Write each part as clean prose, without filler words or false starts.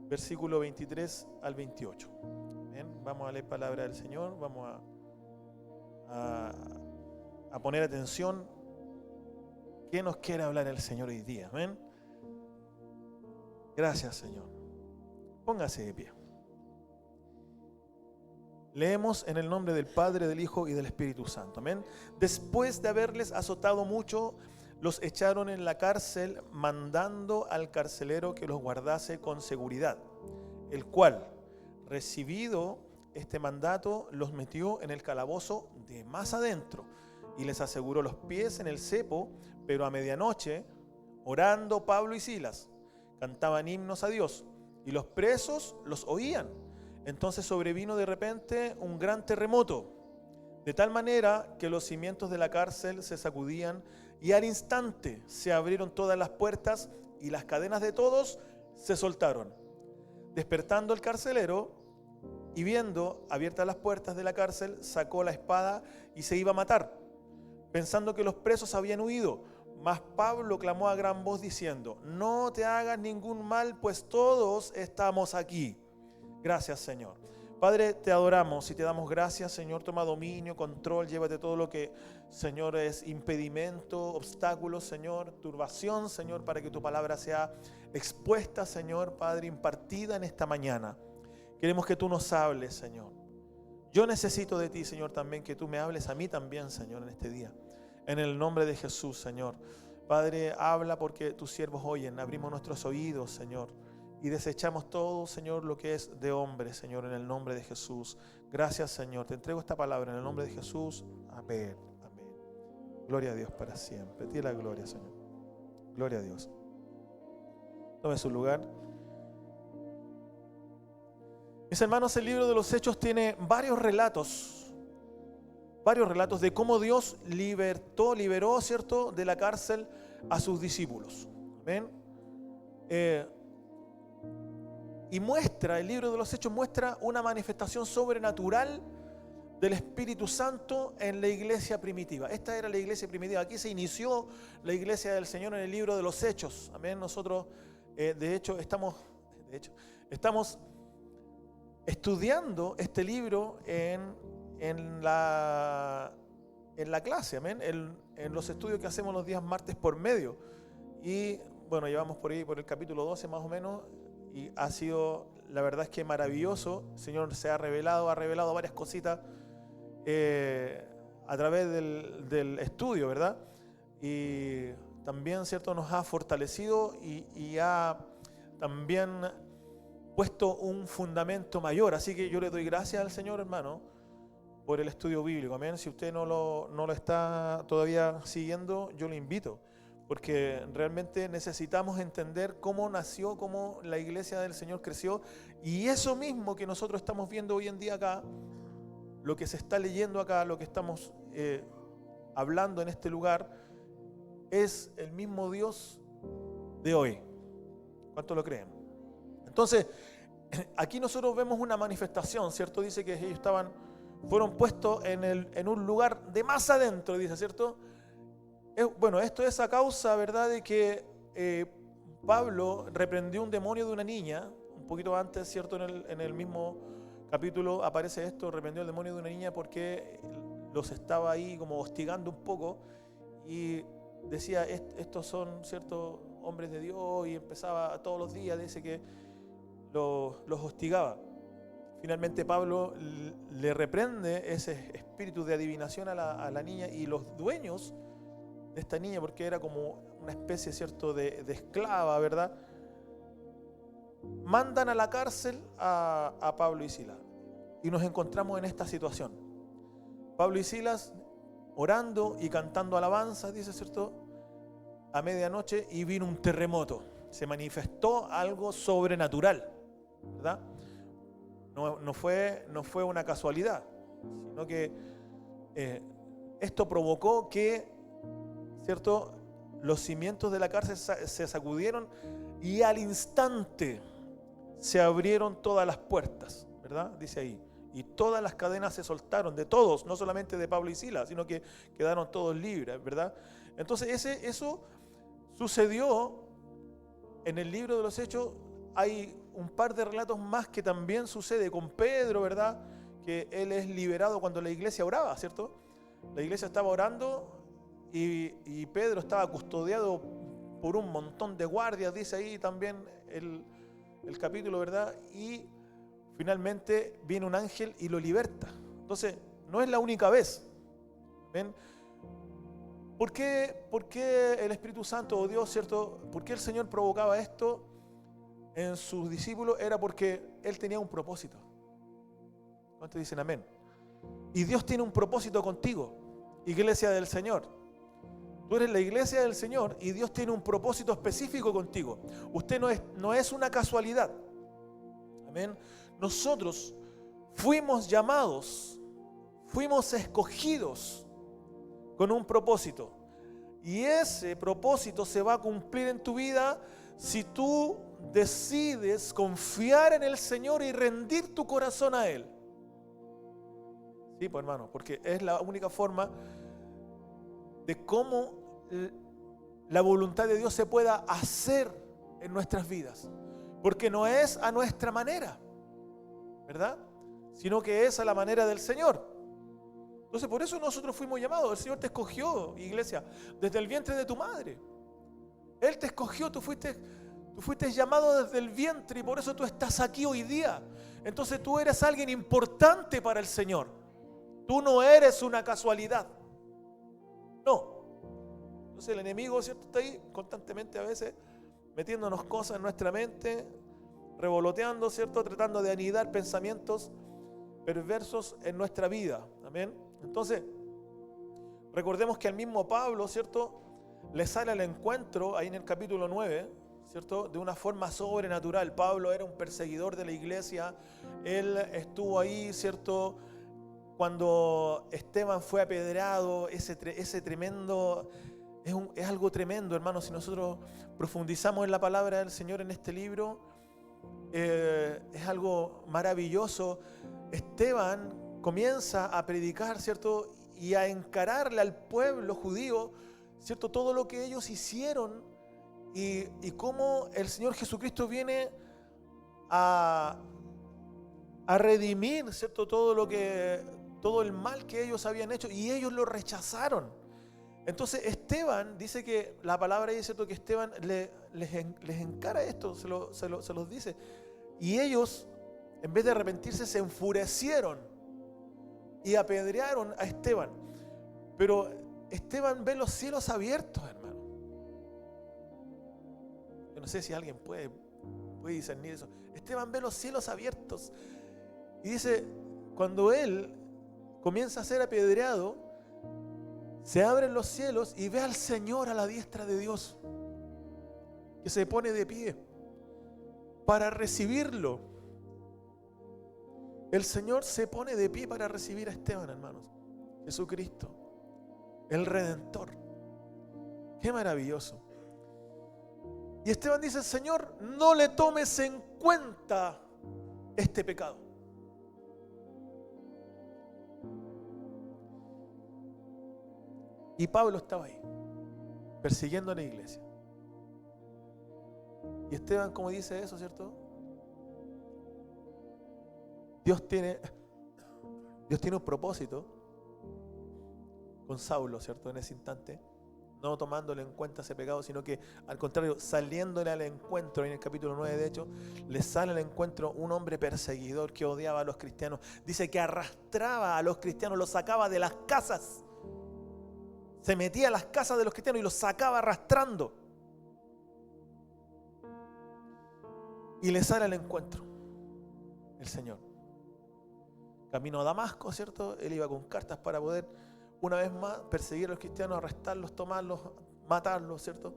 versículo 23 al 28. ¿Bien? Vamos a leer palabra del Señor, vamos a poner atención. ¿Qué nos quiere hablar el Señor hoy día? ¿Ven? Gracias, Señor. Póngase de pie. Leemos en el nombre del Padre, del Hijo y del Espíritu Santo. Amén. Después de haberles azotado mucho, los echaron en la cárcel, mandando al carcelero que los guardase con seguridad, el cual, recibido este mandato, los metió en el calabozo de más adentro y les aseguró los pies en el cepo. Pero a medianoche, orando Pablo y Silas, cantaban himnos a Dios y los presos los oían. Entonces sobrevino de repente un gran terremoto, de tal manera que los cimientos de la cárcel se sacudían y al instante se abrieron todas las puertas y las cadenas de todos se soltaron. Despertando el carcelero y viendo abiertas las puertas de la cárcel, sacó la espada y se iba a matar, pensando que los presos habían huido. Mas Pablo clamó a gran voz diciendo: no te hagas ningún mal, pues todos estamos aquí. Gracias, Señor. Padre, te adoramos y te damos gracias, Señor. Toma dominio, control, llévate todo lo que, Señor, es impedimento, obstáculos, Señor, turbación, Señor, para que tu palabra sea expuesta, Señor, Padre, impartida en esta mañana. Queremos que tú nos hables, Señor. Yo necesito de ti, Señor, también que tú me hables a mí también, Señor, en este día. En el nombre de Jesús, Señor. Padre, habla porque tus siervos oyen. Abrimos nuestros oídos, Señor. Y desechamos todo, Señor, lo que es de hombre, Señor, en el nombre de Jesús. Gracias, Señor. Te entrego esta palabra en el nombre de Jesús. Amén. Amén. Gloria a Dios para siempre. A ti la gloria, Señor. Gloria a Dios. Tome su lugar. Mis hermanos, el libro de los Hechos tiene varios relatos de cómo Dios liberó, ¿cierto?, de la cárcel a sus discípulos. ¿Ven? Y el libro de los Hechos muestra una manifestación sobrenatural del Espíritu Santo en la iglesia primitiva. Esta era la iglesia primitiva. Aquí se inició la iglesia del Señor en el libro de los Hechos. Amén. Nosotros, de hecho, estamos estudiando este libro en la clase, amén, en los estudios que hacemos los días martes por medio. Y bueno, llevamos por ahí por el capítulo 12 más o menos, y ha sido, la verdad es que maravilloso. El Señor se ha revelado varias cositas a través del estudio, ¿verdad? Y también, ¿cierto?, nos ha fortalecido y ha también puesto un fundamento mayor. Así que yo le doy gracias al Señor, hermano, por el estudio bíblico. Amén. Si usted no lo está todavía siguiendo, yo le invito, porque realmente necesitamos entender cómo nació, cómo la iglesia del Señor creció, y eso mismo que nosotros estamos viendo hoy en día acá, lo que se está leyendo acá, lo que estamos hablando en este lugar, es el mismo Dios de hoy. ¿Cuántos lo creen? Entonces, aquí nosotros vemos una manifestación, ¿cierto? Dice que ellos fueron puestos en un lugar de más adentro, dice, ¿cierto? Bueno, esto es a causa, ¿verdad?, de que Pablo reprendió un demonio de una niña, un poquito antes, ¿cierto? En el mismo capítulo aparece esto, reprendió el demonio de una niña porque los estaba ahí como hostigando un poco, y decía, estos son, ¿cierto?, hombres de Dios, y empezaba todos los días, dice que los hostigaba. Finalmente Pablo le reprende ese espíritu de adivinación a la niña, y los dueños de esta niña, porque era como una especie, ¿cierto?, de esclava, ¿verdad?, mandan a la cárcel a Pablo y Silas. Y nos encontramos en esta situación. Pablo y Silas orando y cantando alabanzas, dice, ¿cierto?, a medianoche, y vino un terremoto. Se manifestó algo sobrenatural, ¿verdad? No fue una casualidad, sino que esto provocó que, ¿cierto?, los cimientos de la cárcel se sacudieron, y al instante se abrieron todas las puertas, ¿verdad? Dice ahí. Y todas las cadenas se soltaron, de todos, no solamente de Pablo y Silas, sino que quedaron todos libres, ¿verdad? Entonces eso sucedió en el libro de los Hechos hay un par de relatos más que también sucede con Pedro, ¿verdad? Que él es liberado cuando la iglesia oraba, ¿cierto? La iglesia estaba orando y Pedro estaba custodiado por un montón de guardias, dice ahí también el capítulo, ¿verdad? Y finalmente viene un ángel y lo liberta. Entonces, no es la única vez. ¿Ven? ¿Por qué el Espíritu Santo o Dios, ¿cierto? ¿Por qué el Señor provocaba esto en sus discípulos? Era porque Él tenía un propósito. ¿Cuántos dicen amén? Y Dios tiene un propósito contigo, iglesia del Señor. Tú eres la iglesia del Señor y Dios tiene un propósito específico contigo. Usted no es una casualidad. Amén. Nosotros fuimos llamados, fuimos escogidos con un propósito. Y ese propósito se va a cumplir en tu vida si tú decides confiar en el Señor y rendir tu corazón a Él. Sí, pues hermano, porque es la única forma de cómo la voluntad de Dios se pueda hacer en nuestras vidas. Porque no es a nuestra manera, ¿verdad? Sino que es a la manera del Señor. Entonces por eso nosotros fuimos llamados. El Señor te escogió, iglesia, desde el vientre de tu madre. Él te escogió, tú fuiste llamado desde el vientre y por eso tú estás aquí hoy día. Entonces tú eres alguien importante para el Señor. Tú no eres una casualidad. No. Entonces el enemigo, ¿cierto?, está ahí constantemente a veces metiéndonos cosas en nuestra mente, revoloteando, ¿cierto?, tratando de anidar pensamientos perversos en nuestra vida. Amén. Entonces, recordemos que al mismo Pablo, ¿cierto?, le sale al encuentro ahí en el capítulo 9, ¿cierto?, de una forma sobrenatural. Pablo era un perseguidor de la iglesia. Él estuvo ahí, ¿cierto?, cuando Esteban fue apedreado. Ese tremendo, es algo tremendo, hermanos. Si nosotros profundizamos en la palabra del Señor en este libro, es algo maravilloso. Esteban comienza a predicar, ¿cierto?, y a encararle al pueblo judío, ¿cierto?, todo lo que ellos hicieron y cómo el Señor Jesucristo viene a redimir, ¿cierto?, todo el mal que ellos habían hecho, y ellos lo rechazaron. Entonces Esteban, dice que la palabra dice, ¿cierto?, que Esteban les encara esto, se los dice, y ellos, en vez de arrepentirse, se enfurecieron y apedrearon a Esteban. Pero Esteban ve los cielos abiertos, hermano. Yo no sé si alguien puede discernir eso. Esteban ve los cielos abiertos y dice, cuando él comienza a ser apedreado, se abren los cielos y ve al Señor a la diestra de Dios, que se pone de pie para recibirlo. El Señor se pone de pie para recibir a Esteban, hermanos. Jesucristo, el Redentor. Qué maravilloso. Y Esteban dice, Señor, no le tomes en cuenta este pecado. Y Pablo estaba ahí, persiguiendo a la iglesia. Y Esteban, como dice eso, ¿cierto? Dios tiene un propósito con Saulo, ¿cierto? En ese instante, no tomándole en cuenta ese pecado, sino que al contrario, saliéndole al encuentro. En el capítulo 9, de hecho, le sale al encuentro un hombre perseguidor que odiaba a los cristianos. Dice que arrastraba a los cristianos, los sacaba de las casas. Se metía a las casas de los cristianos y los sacaba arrastrando. Y le sale al encuentro el Señor. Camino a Damasco, ¿cierto? Él iba con cartas para poder, una vez más, perseguir a los cristianos, arrestarlos, tomarlos, matarlos, ¿cierto?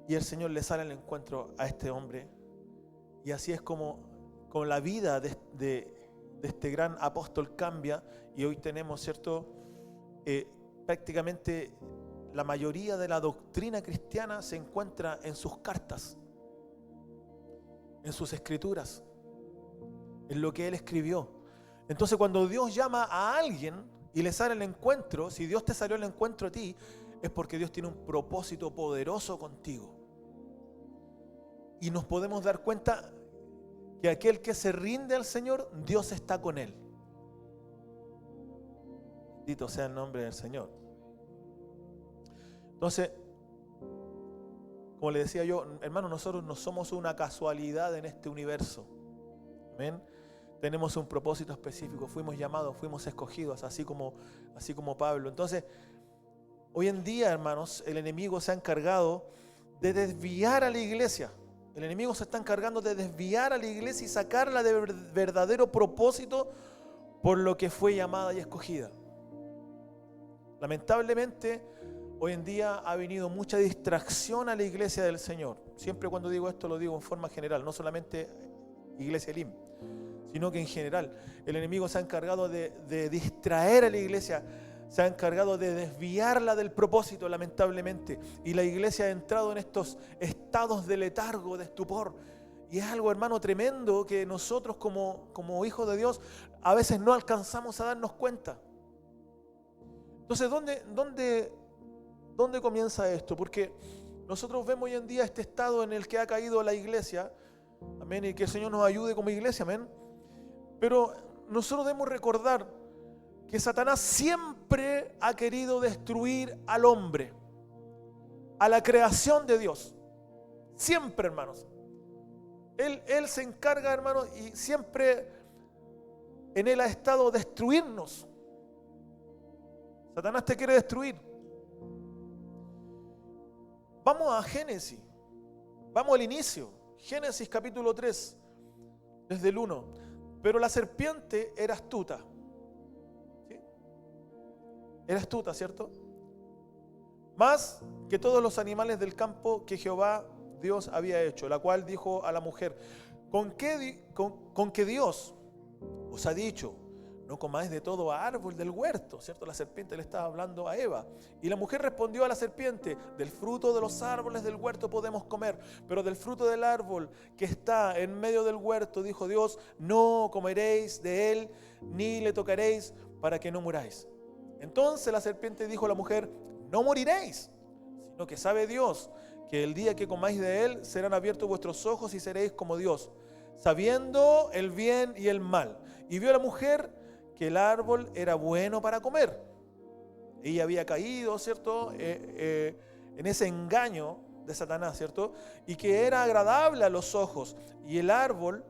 Y el Señor le sale al encuentro a este hombre. Y así es como la vida de este gran apóstol cambia. Y hoy tenemos, ¿cierto?, prácticamente la mayoría de la doctrina cristiana se encuentra en sus cartas, en sus escrituras, en lo que él escribió. Entonces, cuando Dios llama a alguien y le sale el encuentro, si Dios te salió el encuentro a ti, es porque Dios tiene un propósito poderoso contigo. y nos podemos dar cuenta que aquel que se rinde al Señor, Dios está con él. Bendito sea el nombre del Señor. Entonces, como le decía yo, hermano, nosotros no somos una casualidad en este universo. Amén. Tenemos un propósito específico, fuimos llamados, fuimos escogidos, así como Pablo. Entonces, hoy en día, hermanos, el enemigo se ha encargado de desviar a la iglesia. El enemigo se está encargando de desviar a la iglesia y sacarla de verdadero propósito por lo que fue llamada y escogida. Lamentablemente, hoy en día ha venido mucha distracción a la iglesia del Señor. Siempre cuando digo esto lo digo en forma general, no solamente Iglesia Elim, sino que en general. El enemigo se ha encargado de distraer a la iglesia, se ha encargado de desviarla del propósito, lamentablemente. Y la iglesia ha entrado en estos estados de letargo, de estupor. Y es algo, hermano, tremendo que nosotros como hijos de Dios a veces no alcanzamos a darnos cuenta. Entonces, ¿dónde comienza esto? Porque nosotros vemos hoy en día este estado en el que ha caído la iglesia. Amén. Y que el Señor nos ayude como iglesia. Amén. Pero nosotros debemos recordar que Satanás siempre ha querido destruir al hombre, a la creación de Dios. Siempre, hermanos. Él se encarga, hermanos, y siempre en él ha estado destruirnos. Satanás te quiere destruir. Vamos a Génesis. Vamos al inicio. Génesis capítulo 3, desde el 1. Pero la serpiente era astuta. ¿Sí? Era astuta, ¿cierto? Más que todos los animales del campo que Jehová Dios había hecho, la cual dijo a la mujer: ¿Con qué Dios os ha dicho, no comáis de todo árbol del huerto? ¿Cierto? La serpiente le estaba hablando a Eva. Y la mujer respondió a la serpiente: del fruto de los árboles del huerto podemos comer, pero del fruto del árbol que está en medio del huerto, dijo Dios, no comeréis de él, ni le tocaréis, para que no muráis. Entonces la serpiente dijo a la mujer: no moriréis, sino que sabe Dios que el día que comáis de él serán abiertos vuestros ojos y seréis como Dios, sabiendo el bien y el mal. Y vio la mujer que el árbol era bueno para comer. Ella había caído, ¿cierto?, en ese engaño de Satanás, ¿cierto? Y que era agradable a los ojos. Y el árbol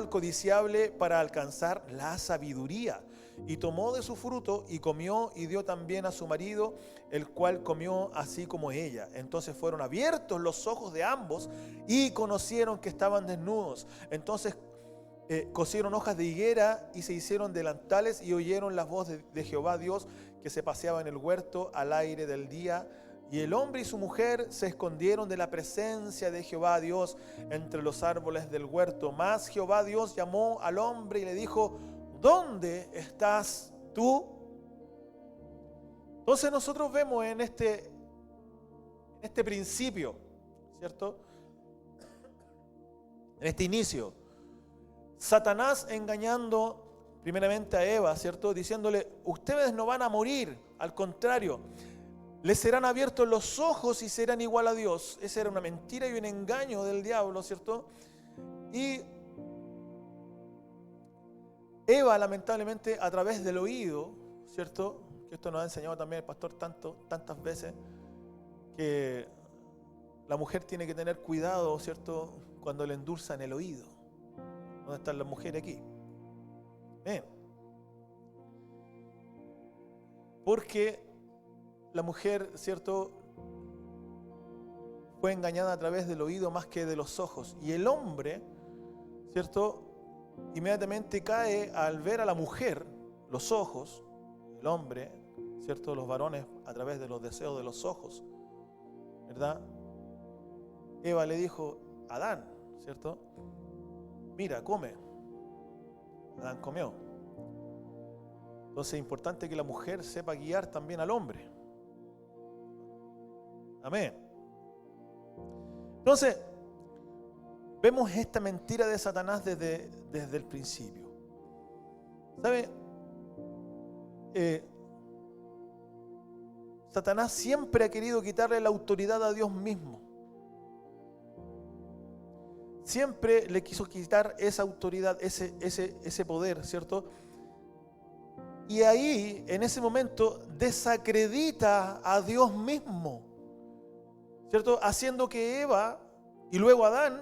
codiciable para alcanzar la sabiduría. Y tomó de su fruto y comió y dio también a su marido, el cual comió así como ella. Entonces fueron abiertos los ojos de ambos y conocieron que estaban desnudos. Entonces cosieron hojas de higuera y se hicieron delantales y oyeron la voz de Jehová Dios que se paseaba en el huerto al aire del día. Y el hombre y su mujer se escondieron de la presencia de Jehová Dios entre los árboles del huerto. Mas Jehová Dios llamó al hombre y le dijo: ¿dónde estás tú? Entonces nosotros vemos en este principio, ¿cierto? En este inicio, Satanás engañando primeramente a Eva, ¿cierto? Diciéndole: ustedes no van a morir, al contrario, les serán abiertos los ojos y serán igual a Dios. Esa era una mentira y un engaño del diablo, ¿cierto? Y Eva, lamentablemente, a través del oído, ¿cierto? Que esto nos ha enseñado también el pastor tantas veces, que la mujer tiene que tener cuidado, ¿cierto?, cuando le endulzan el oído. ¿Dónde están las mujeres aquí? Bien. Porque la mujer, ¿cierto?, fue engañada a través del oído más que de los ojos. Y el hombre, ¿cierto?, inmediatamente cae al ver a la mujer, los ojos, el hombre, ¿cierto?, los varones a través de los deseos de los ojos, ¿verdad? Eva le dijo a Adán, ¿cierto?, mira, come. Adán comió. Entonces es importante que la mujer sepa guiar también al hombre. Amén. Entonces, vemos esta mentira de Satanás desde el principio. ¿Sabe? Satanás siempre ha querido quitarle la autoridad a Dios mismo. siempre le quiso quitar esa autoridad, ese poder, ¿cierto? Y ahí, en ese momento, desacredita a Dios mismo, ¿cierto? Haciendo que Eva y luego Adán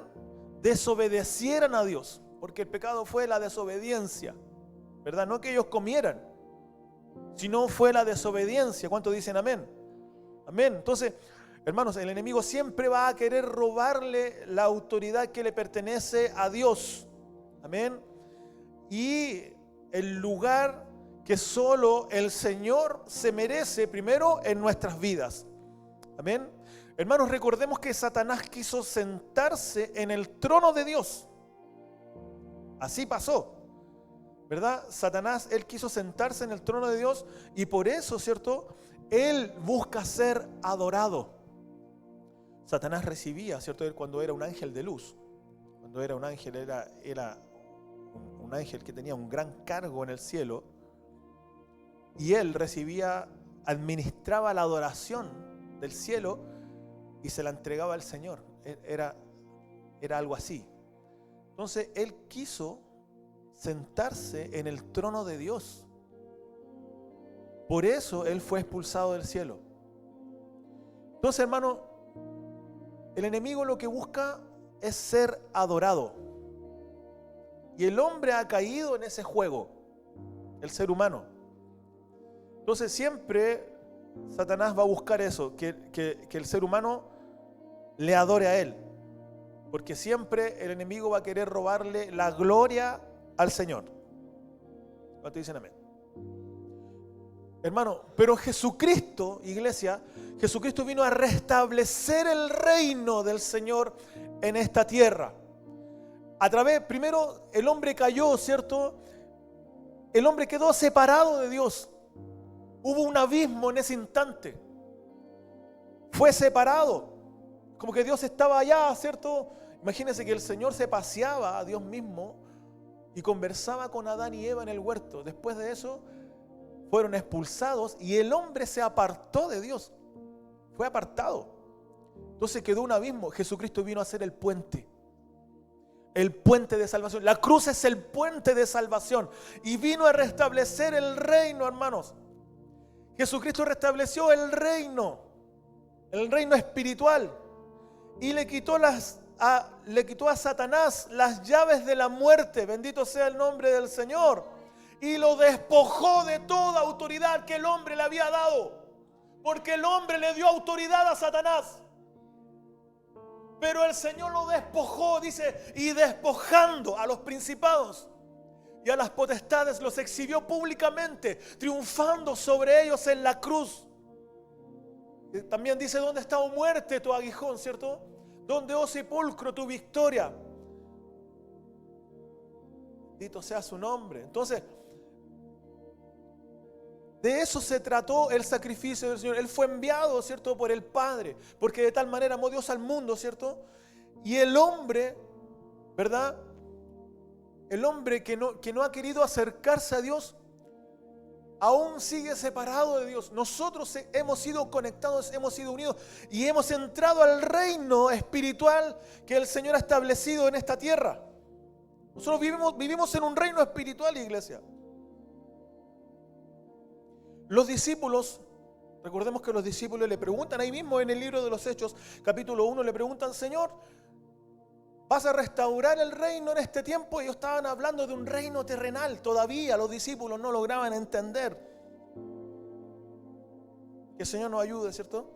desobedecieran a Dios, porque el pecado fue la desobediencia, ¿verdad? No que ellos comieran, sino fue la desobediencia. ¿Cuántos dicen amén? Amén. Entonces, hermanos, el enemigo siempre va a querer robarle la autoridad que le pertenece a Dios. Amén. Y el lugar que solo el Señor se merece primero en nuestras vidas. Amén. Hermanos, recordemos que Satanás quiso sentarse en el trono de Dios. Así pasó, ¿verdad? Satanás, él quiso sentarse en el trono de Dios y por eso, ¿cierto? Él busca ser adorado. Satanás recibía, ¿cierto? Él cuando era un ángel de luz, cuando era un ángel, era un ángel que tenía un gran cargo en el cielo, y él recibía, administraba la adoración del cielo y se la entregaba al Señor. Era algo así. Entonces él quiso sentarse en el trono de Dios. Por eso él fue expulsado del cielo. Entonces, hermano, el enemigo lo que busca es ser adorado. Y el hombre ha caído en ese juego, el ser humano. Entonces siempre Satanás va a buscar eso, que el ser humano le adore a él. Porque siempre el enemigo va a querer robarle la gloria al Señor. ¿Cuántos dicen amén? Hermano, pero Jesucristo, iglesia, Jesucristo vino a restablecer el reino del Señor en esta tierra. A través, primero el hombre cayó, ¿cierto? El hombre quedó separado de Dios. Hubo un abismo en ese instante. Fue separado. Como que Dios estaba allá, ¿cierto? Imagínense que el Señor se paseaba a Dios mismo y conversaba con Adán y Eva en el huerto. Después de eso, fueron expulsados y el hombre se apartó de Dios. Fue apartado. Entonces quedó un abismo. Jesucristo vino a ser el puente. El puente de salvación. La cruz es el puente de salvación. Y vino a restablecer el reino, hermanos. Jesucristo restableció el reino espiritual. Y le quitó a Satanás las llaves de la muerte. Bendito sea el nombre del Señor. Y lo despojó de toda autoridad que el hombre le había dado. Porque el hombre le dio autoridad a Satanás. Pero el Señor lo despojó, dice, y despojando a los principados y a las potestades los exhibió públicamente, triunfando sobre ellos en la cruz. También dice, ¿dónde está, oh muerte, tu aguijón? ¿Cierto? ¿Dónde, oh sepulcro, tu victoria? Bendito sea su nombre. Entonces, de eso se trató el sacrificio del Señor. Él fue enviado, ¿cierto?, por el Padre, porque de tal manera amó Dios al mundo, ¿cierto? Y el hombre, ¿verdad? El hombre que no ha querido acercarse a Dios, aún sigue separado de Dios. Nosotros hemos sido conectados, hemos sido unidos y hemos entrado al reino espiritual que el Señor ha establecido en esta tierra. Nosotros vivimos en un reino espiritual, iglesia. Los discípulos, recordemos que los discípulos le preguntan ahí mismo en el libro de los Hechos, capítulo 1, le preguntan, Señor, ¿vas a restaurar el reino en este tiempo? Ellos estaban hablando de un reino terrenal. Todavía los discípulos no lograban entender. Que el Señor nos ayude, ¿cierto?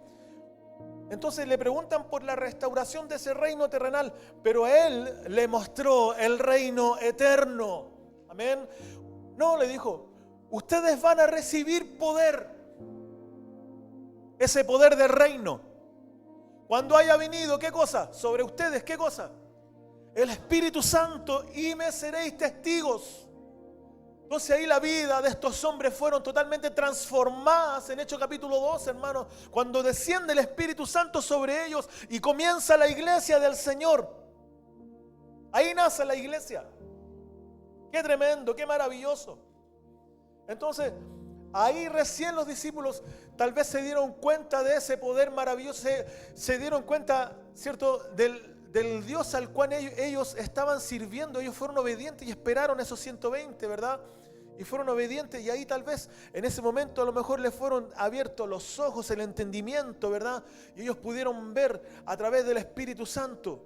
Entonces le preguntan por la restauración de ese reino terrenal, pero a él le mostró el reino eterno. Amén. No, le dijo, ustedes van a recibir poder. Ese poder del reino. Cuando haya venido, ¿qué cosa? Sobre ustedes, ¿qué cosa? El Espíritu Santo, y me seréis testigos. Entonces ahí la vida de estos hombres fueron totalmente transformadas en Hechos capítulo 2, hermanos, cuando desciende el Espíritu Santo sobre ellos y comienza la iglesia del Señor. Ahí nace la iglesia. Qué tremendo, qué maravilloso. Entonces, ahí recién los discípulos tal vez se dieron cuenta de ese poder maravilloso, se dieron cuenta, ¿cierto?, del del Dios al cual ellos estaban sirviendo. Ellos fueron obedientes y esperaron esos 120, ¿verdad? Y fueron obedientes, y ahí tal vez en ese momento a lo mejor les fueron abiertos los ojos, el entendimiento, ¿verdad? Y ellos pudieron ver a través del Espíritu Santo.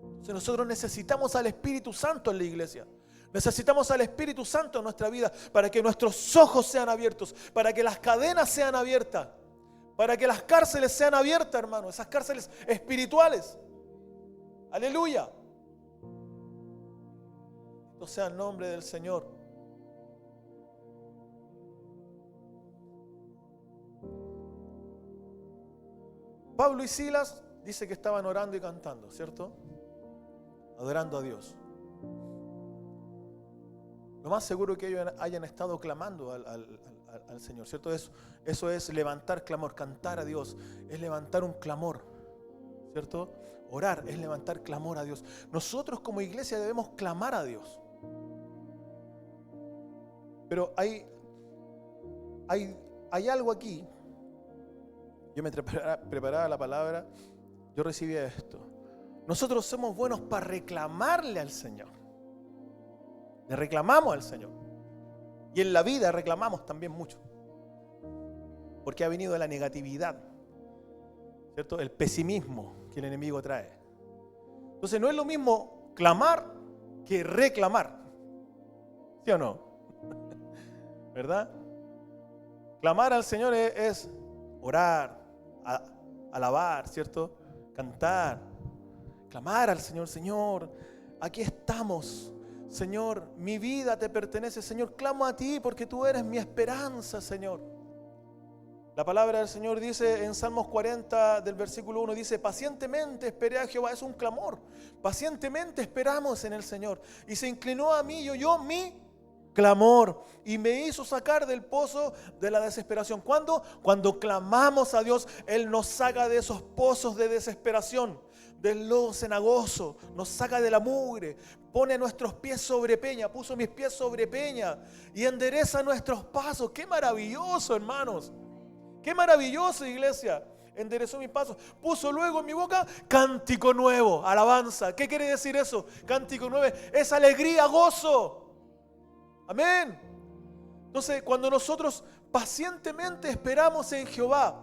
Entonces nosotros necesitamos al Espíritu Santo en la iglesia. Necesitamos al Espíritu Santo en nuestra vida para que nuestros ojos sean abiertos, para que las cadenas sean abiertas, para que las cárceles sean abiertas, hermano, esas cárceles espirituales. Aleluya. Bendito sea el nombre del Señor. Pablo y Silas dice que estaban orando y cantando, ¿cierto? Adorando a Dios. Lo más seguro que ellos hayan estado clamando al Señor, ¿cierto? Eso es levantar clamor, cantar a Dios, es levantar un clamor, ¿cierto? Orar es levantar clamor a Dios. Nosotros como iglesia debemos clamar a Dios. Pero hay algo aquí. Yo me preparaba la palabra, yo recibía esto. Nosotros somos buenos para reclamarle al Señor. Le reclamamos al Señor. Y en la vida reclamamos también mucho. Porque ha venido la negatividad, ¿cierto? El pesimismo que el enemigo trae. Entonces no es lo mismo clamar que reclamar. ¿Sí o no? ¿Verdad? Clamar al Señor es orar, alabar, ¿cierto? Cantar, clamar al Señor. Señor, aquí estamos. Señor, mi vida te pertenece. Señor, clamo a ti porque tú eres mi esperanza, Señor. La palabra del Señor dice en Salmos 40 del versículo 1, dice: pacientemente esperé a Jehová. Es un clamor. Pacientemente esperamos en el Señor. Y se inclinó a mí y oyó mi clamor y me hizo sacar del pozo de la desesperación. ¿Cuándo? Cuando clamamos a Dios, Él nos saca de esos pozos de desesperación, del lodo cenagoso, nos saca de la mugre, pone nuestros pies sobre peña, puso mis pies sobre peña y endereza nuestros pasos. ¡Qué maravilloso, hermanos! ¡Qué maravilloso, iglesia! Enderezó mis pasos. Puso luego en mi boca cántico nuevo, alabanza. ¿Qué quiere decir eso? Cántico nuevo es alegría, gozo. Amén. Entonces, cuando nosotros pacientemente esperamos en Jehová,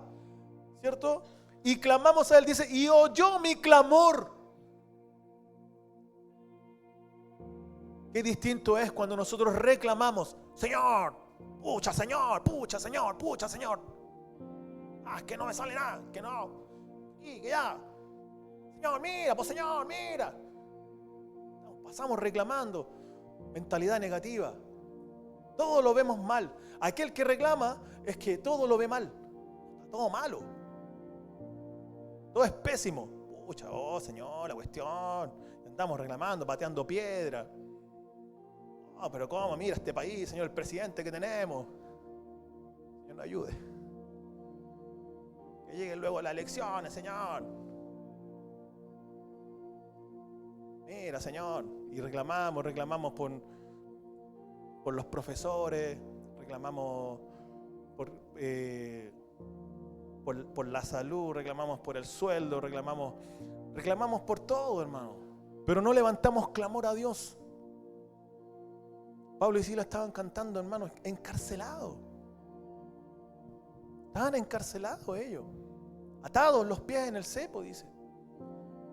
¿cierto? Y clamamos a Él, dice, y oyó mi clamor. Qué distinto es cuando nosotros reclamamos: Señor, pucha, Señor, pucha, Señor, pucha, Señor. Ah, que no me sale nada, que no. Y que ya. Señor, mira, pues Señor, mira. Nos pasamos reclamando. Mentalidad negativa. Todo lo vemos mal. Aquel que reclama es que todo lo ve mal. Está todo malo. Todo es pésimo. Pucha, oh Señor, la cuestión. Andamos reclamando, pateando piedra. Oh, pero ¿cómo? Mira este país, Señor, el presidente que tenemos. Señor, nos ayude. Que lleguen luego las elecciones, Señor. Mira, Señor. Y reclamamos por los profesores, reclamamos por la salud, reclamamos por el sueldo, reclamamos por todo, hermano. Pero no levantamos clamor a Dios. Pablo y Silas estaban cantando, hermanos, encarcelados. Estaban encarcelados ellos, atados los pies en el cepo, dice.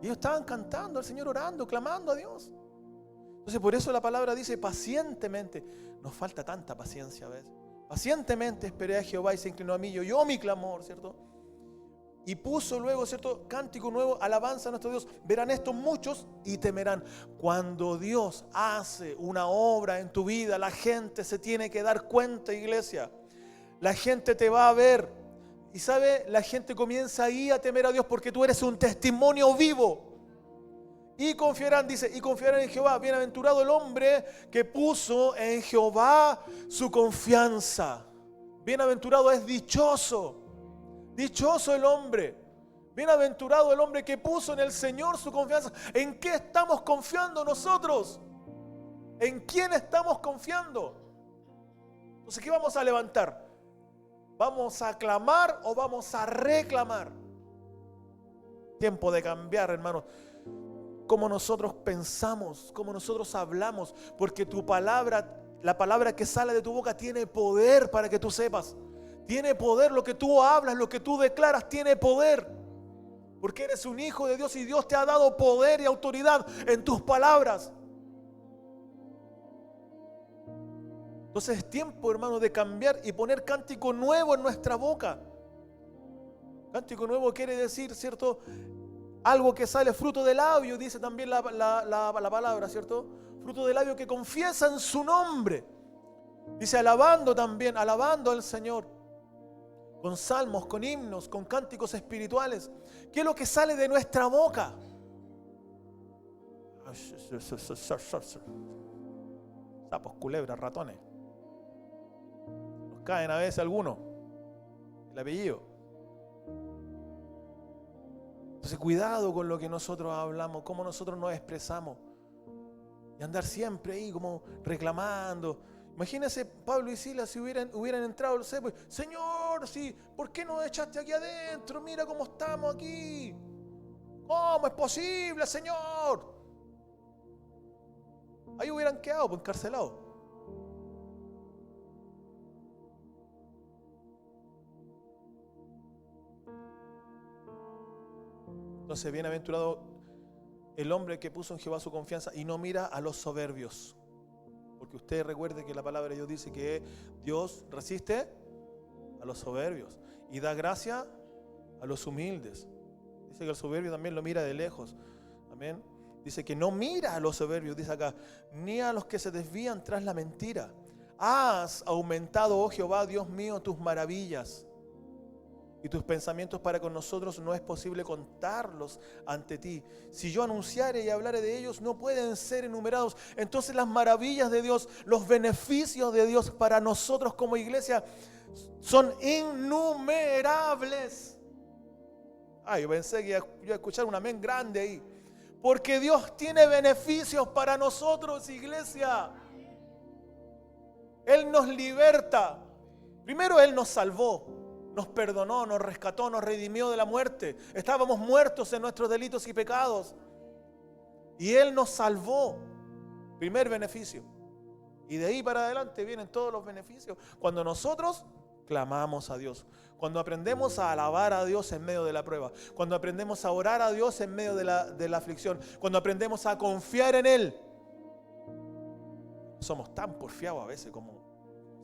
Y ellos estaban cantando al Señor, orando, clamando a Dios. Entonces por eso la palabra dice pacientemente. Nos falta tanta paciencia a veces. Pacientemente esperé a Jehová y se inclinó a mí y oyó mi clamor, ¿cierto? Y puso luego, ¿cierto?, cántico nuevo, alabanza a nuestro Dios. Verán esto muchos y temerán. Cuando Dios hace una obra en tu vida, la gente se tiene que dar cuenta, iglesia. La gente te va a ver. Y sabe, la gente comienza ahí a temer a Dios porque tú eres un testimonio vivo. Y confiarán, dice, y confiarán en Jehová. Bienaventurado el hombre que puso en Jehová su confianza. Bienaventurado es dichoso. Dichoso el hombre. Bienaventurado el hombre que puso en el Señor su confianza. ¿En qué estamos confiando nosotros? ¿En quién estamos confiando? Entonces, ¿qué vamos a levantar? ¿Vamos a clamar o vamos a reclamar? Tiempo de cambiar, hermanos. cómo nosotros pensamos, cómo nosotros hablamos, porque tu palabra, la palabra que sale de tu boca tiene poder, para que tú sepas. Tiene poder, lo que tú hablas, lo que tú declaras tiene poder. Porque eres un hijo de Dios y Dios te ha dado poder y autoridad en tus palabras. Entonces es tiempo, hermano, de cambiar y poner cántico nuevo en nuestra boca. Cántico nuevo quiere decir, ¿cierto? Algo que sale fruto de labio, dice también la palabra, ¿cierto? Fruto de labio que confiesa en su nombre. Dice alabando también, alabando al Señor. Con salmos, con himnos, con cánticos espirituales. ¿Qué es lo que sale de nuestra boca? Sapos, culebras, ratones. Nos caen a veces algunos. El apellido. Entonces cuidado con lo que nosotros hablamos, cómo nosotros nos expresamos. Y andar siempre ahí como reclamando. Imagínense Pablo y Silas si hubieran entrado al cepo. Señor, sí, ¿por qué nos echaste aquí adentro? Mira cómo estamos aquí. ¿Cómo es posible, Señor? Ahí hubieran quedado pues, encarcelados. Entonces, bienaventurado el hombre que puso en Jehová su confianza y no mira a los soberbios. Porque usted recuerde que la palabra de Dios dice que Dios resiste a los soberbios y da gracia a los humildes. Dice que el soberbio también lo mira de lejos. Amén. Dice que no mira a los soberbios, dice acá, ni a los que se desvían tras la mentira. Has aumentado, oh Jehová, Dios mío, tus maravillas. Y tus pensamientos para con nosotros no es posible contarlos ante ti. Si yo anunciare y hablare de ellos, no pueden ser enumerados. Entonces las maravillas de Dios, los beneficios de Dios para nosotros como iglesia son innumerables. Yo pensé que iba a escuchar un amén grande ahí. Porque Dios tiene beneficios para nosotros, iglesia. Él nos liberta. Primero Él nos salvó. Nos perdonó, nos rescató, nos redimió de la muerte. Estábamos muertos en nuestros delitos y pecados. Y Él nos salvó. Primer beneficio. Y de ahí para adelante vienen todos los beneficios. Cuando nosotros clamamos a Dios. Cuando aprendemos a alabar a Dios en medio de la prueba. Cuando aprendemos a orar a Dios en medio de la aflicción. Cuando aprendemos a confiar en Él. Somos tan porfiados a veces como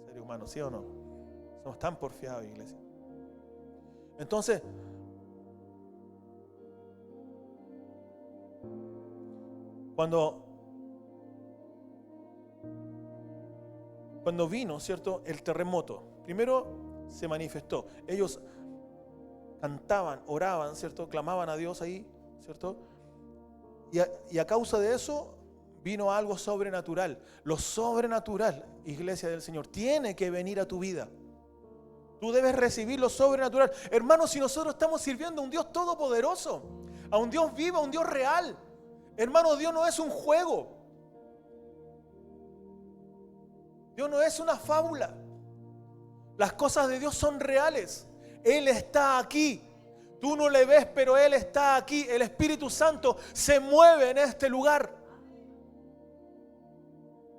seres humanos, ¿sí o no? Somos tan porfiados, iglesia. Entonces, cuando vino, ¿cierto?, el terremoto, primero se manifestó. Ellos cantaban, oraban, ¿cierto?, clamaban a Dios ahí, ¿cierto? Y a causa de eso vino algo sobrenatural. Lo sobrenatural, iglesia del Señor, tiene que venir a tu vida. Tú debes recibir lo sobrenatural. Hermanos, si nosotros estamos sirviendo a un Dios todopoderoso, a un Dios vivo, a un Dios real. Hermano, Dios no es un juego. Dios no es una fábula. Las cosas de Dios son reales. Él está aquí. Tú no le ves, pero Él está aquí. El Espíritu Santo se mueve en este lugar.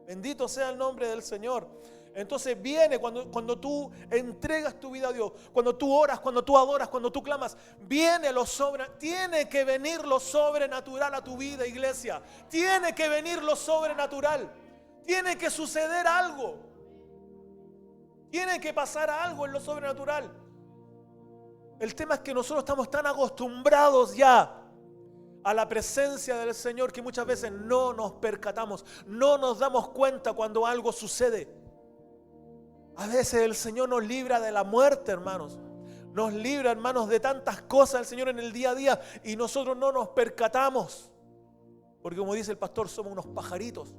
Bendito sea el nombre del Señor. Entonces viene cuando tú entregas tu vida a Dios, cuando tú oras, cuando tú adoras, cuando tú clamas, viene lo sobrenatural. Tiene que venir lo sobrenatural a tu vida, iglesia. Tiene que venir lo sobrenatural. Tiene que suceder algo. Tiene que pasar algo en lo sobrenatural. El tema es que nosotros estamos tan acostumbrados ya a la presencia del Señor que muchas veces no nos percatamos, no nos damos cuenta cuando algo sucede. A veces el Señor nos libra de la muerte, hermanos. Nos libra, hermanos, de tantas cosas el Señor en el día a día y nosotros no nos percatamos. Porque como dice el pastor, somos unos pajaritos.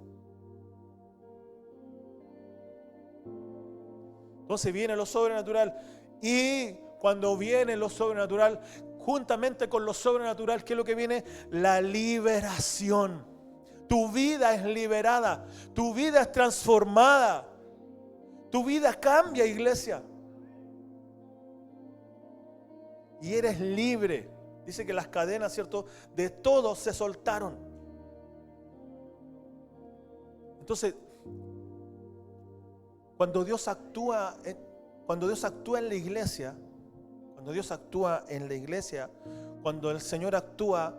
Entonces viene lo sobrenatural y cuando viene lo sobrenatural, juntamente con lo sobrenatural, ¿qué es lo que viene? La liberación. Tu vida es liberada, tu vida es transformada. Tu vida cambia, iglesia. Y eres libre. Dice que las cadenas, ¿cierto?, de todos se soltaron. Entonces, cuando Dios actúa en la iglesia, cuando el Señor actúa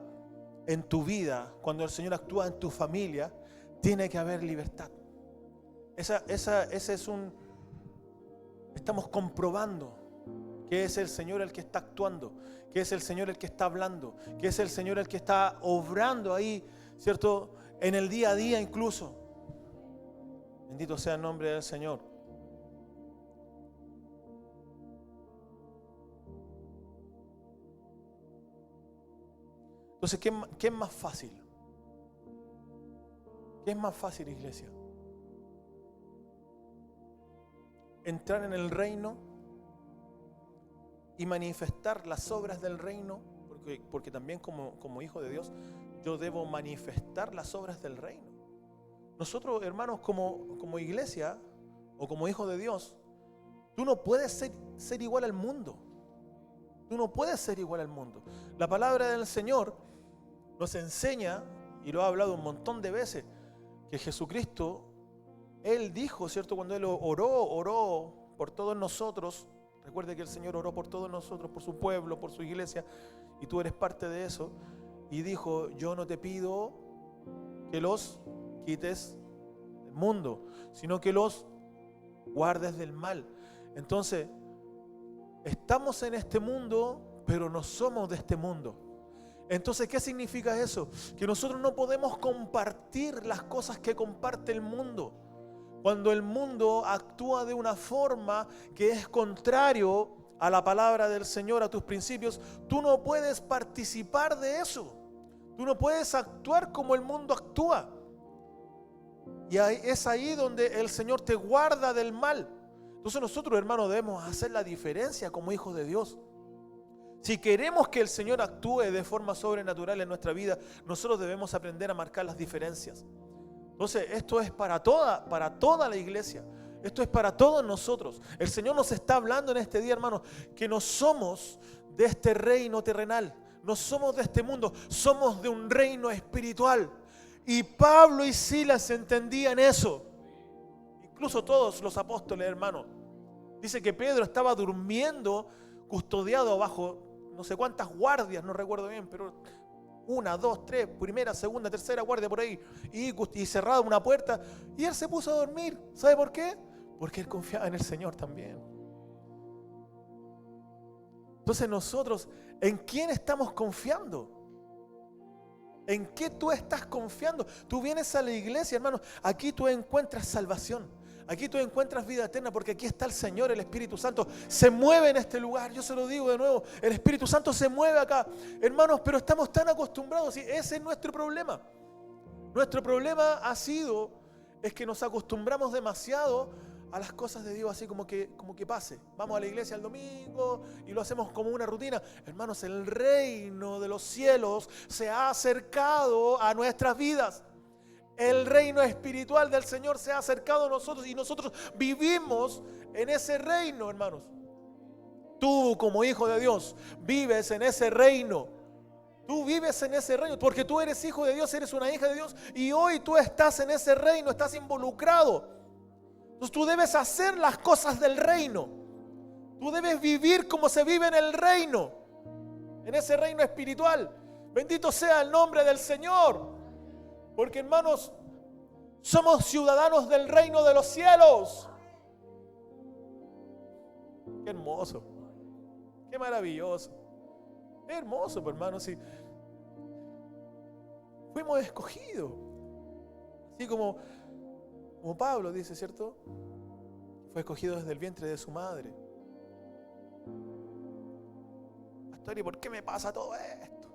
en tu vida, cuando el Señor actúa en tu familia, tiene que haber libertad. Estamos comprobando que es el Señor el que está actuando, que es el Señor el que está hablando, que es el Señor el que está obrando ahí, ¿cierto? En el día a día incluso. Bendito sea el nombre del Señor. Entonces, ¿qué es más fácil? ¿Qué es más fácil, iglesia? Entrar en el reino y manifestar las obras del reino, porque también como hijo de Dios, yo debo manifestar las obras del reino. Nosotros, hermanos, como iglesia o como hijos de Dios, tú no puedes ser igual al mundo. Tú no puedes ser igual al mundo. La palabra del Señor nos enseña, y lo ha hablado un montón de veces, que Jesucristo, Él dijo, ¿cierto? Cuando Él oró por todos nosotros. Recuerde que el Señor oró por todos nosotros, por su pueblo, por su iglesia, y tú eres parte de eso. Y dijo, yo no te pido que los quites del mundo, sino que los guardes del mal. Entonces, estamos en este mundo, pero no somos de este mundo. Entonces, ¿qué significa eso? Que nosotros no podemos compartir las cosas que comparte el mundo. Cuando el mundo actúa de una forma que es contrario a la palabra del Señor, a tus principios, tú no puedes participar de eso. Tú no puedes actuar como el mundo actúa. Y es ahí donde el Señor te guarda del mal. Entonces nosotros, hermanos, debemos hacer la diferencia como hijos de Dios. Si queremos que el Señor actúe de forma sobrenatural en nuestra vida, nosotros debemos aprender a marcar las diferencias. Entonces, esto es para toda la iglesia. Esto es para todos nosotros. El Señor nos está hablando en este día, hermanos, que no somos de este reino terrenal. No somos de este mundo. Somos de un reino espiritual. Y Pablo y Silas entendían eso. Incluso todos los apóstoles, hermanos. Dice que Pedro estaba durmiendo, custodiado bajo no sé cuántas guardias, no recuerdo bien, pero 1, 2, 3, primera, segunda, tercera guardia por ahí, y cerrada una puerta, y él se puso a dormir. ¿Sabe por qué? Porque él confiaba en el Señor también. Entonces nosotros, ¿en quién estamos confiando? ¿En qué tú estás confiando? Tú vienes a la iglesia, hermano, aquí tú encuentras salvación. Aquí tú encuentras vida eterna porque aquí está el Señor, el Espíritu Santo. Se mueve en este lugar, yo se lo digo de nuevo, el Espíritu Santo se mueve acá. Hermanos, pero estamos tan acostumbrados, y ese es nuestro problema. Nuestro problema es que nos acostumbramos demasiado a las cosas de Dios, así como que pase. Vamos a la iglesia el domingo y lo hacemos como una rutina. Hermanos, el reino de los cielos se ha acercado a nuestras vidas. El reino espiritual del Señor se ha acercado a nosotros y nosotros vivimos en ese reino, hermanos. Tú, como hijo de Dios, vives en ese reino. Tú vives en ese reino porque tú eres hijo de Dios, eres una hija de Dios, y hoy tú estás en ese reino, estás involucrado. Entonces tú debes hacer las cosas del reino. Tú debes vivir como se vive en el reino, en ese reino espiritual. Bendito sea el nombre del Señor. Porque, hermanos, somos ciudadanos del reino de los cielos. Qué hermoso, qué maravilloso, qué hermoso, hermanos. Si fuimos escogidos, así como Pablo dice, ¿cierto? Fue escogido desde el vientre de su madre. Pastor, ¿y por qué me pasa todo esto?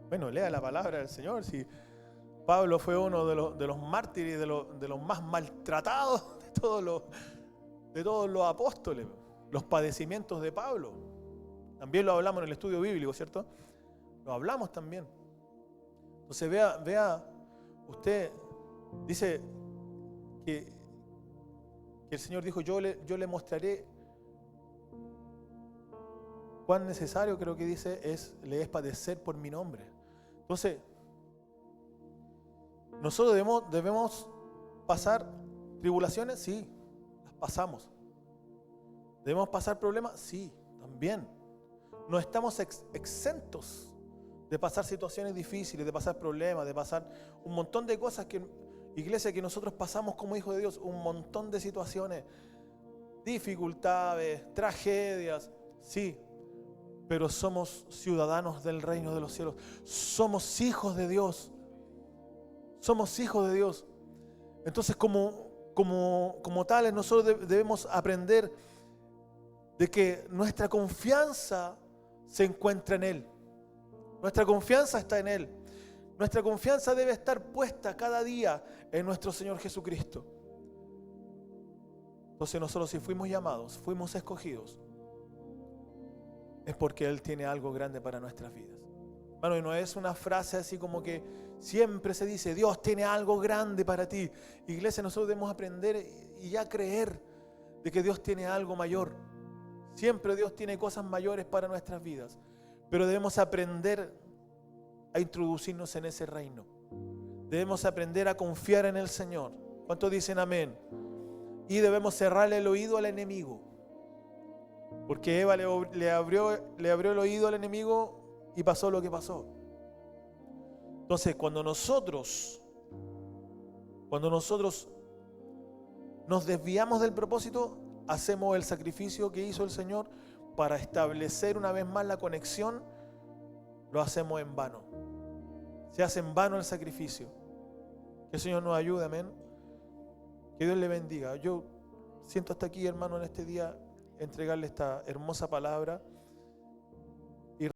Bueno, lea la palabra del Señor. Si Pablo fue uno de los mártires, de los más maltratados de todos los apóstoles, los padecimientos de Pablo. También lo hablamos en el estudio bíblico, ¿cierto? Lo hablamos también. Entonces vea, usted dice que el Señor dijo, yo le mostraré cuán necesario, creo que dice, le es padecer por mi nombre. Entonces, Nosotros debemos pasar tribulaciones, sí, las pasamos. ¿Debemos pasar problemas? Sí, también. No estamos exentos de pasar situaciones difíciles, de pasar problemas, de pasar un montón de cosas que, iglesia, que nosotros pasamos como hijos de Dios, un montón de situaciones, dificultades, tragedias, sí, pero somos ciudadanos del reino de los cielos, somos hijos de Dios, somos hijos de Dios. Entonces como tales nosotros debemos aprender de que nuestra confianza se encuentra en Él. Nuestra confianza está en Él. Nuestra confianza debe estar puesta cada día en nuestro Señor Jesucristo. Entonces nosotros, si fuimos llamados, fuimos escogidos, es porque Él tiene algo grande para nuestras vidas. Bueno, y no es una frase así como que siempre se dice, Dios tiene algo grande para ti. Iglesia, nosotros debemos aprender y ya creer de que Dios tiene algo mayor. Siempre Dios tiene cosas mayores para nuestras vidas, pero debemos aprender a introducirnos en ese reino. Debemos aprender a confiar en el Señor. ¿Cuántos dicen amén? Y debemos cerrarle el oído al enemigo, porque Eva le abrió el oído al enemigo y pasó lo que pasó. Entonces, cuando nosotros nos desviamos del propósito, hacemos el sacrificio que hizo el Señor para establecer una vez más la conexión, lo hacemos en vano. Se hace en vano el sacrificio. Que el Señor nos ayude, amén. Que Dios le bendiga. Yo siento hasta aquí, hermano, en este día entregarle esta hermosa palabra.